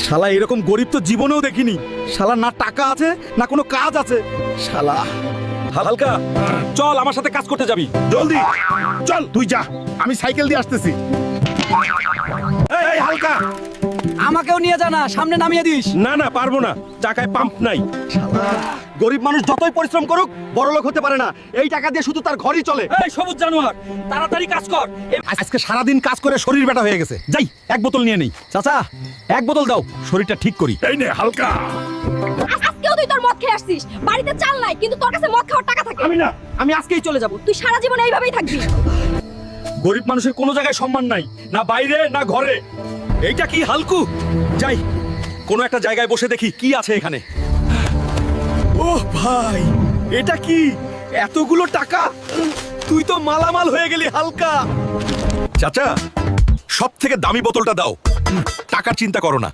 শালা এরকম গরিব তো জীবনেও দেখিনি। শালা না টাকা আছে না কোনো কাজ আছে। শালা হালকা, চল আমার সাথে কাজ করতে যাবি। জলদি চল, তুই যা, আমি সাইকেল দিয়ে আসতেছি। এই হালকা, আমাকেও নিয়ে যা না, সামনে নামিয়ে দিস। না না পারবো না, চাকায় পাম্প নাই। গরিব মানুষ যতই পরিশ্রম করুক বড়লোক হতে পারে না। এই টাকা দিয়ে শুধু তার ঘরই চলে। এই সবুজ জানোয়ার, তাড়াতাড়ি কাজ কর। আজকে সারাদিন কাজ করে শরীর ব্যথা হয়ে গেছে। যাই এক বোতল নিয়ে নেই। চাচা এক বোতল দাও, শরীরটা ঠিক করি। এই নে হালকা। আজকেও তুই তোর মদ খেয়ে আসছিস। বাড়িতে চাল নাই কিন্তু তোর কাছে মদ খাওয়ার টাকা থাকে। আমি না, আমি আজকেই চলে যাব। তুই সারা জীবন এইভাবেই থাকবি। গরিব মানুষের কোনো জায়গায় সম্মান নাই, না বাইরে না ঘরে। এইটা কি হালকু? যাই কোনো একটা জায়গায় বসে দেখি কি আছে এখানে। ওহ ভাই, এটা কি এতগুলো টাকা? তুই তো মালামাল হয়ে গেলি হালকা। চাচা, সব থেকে দামি বোতলটা দাও, টাকার চিন্তা করো না।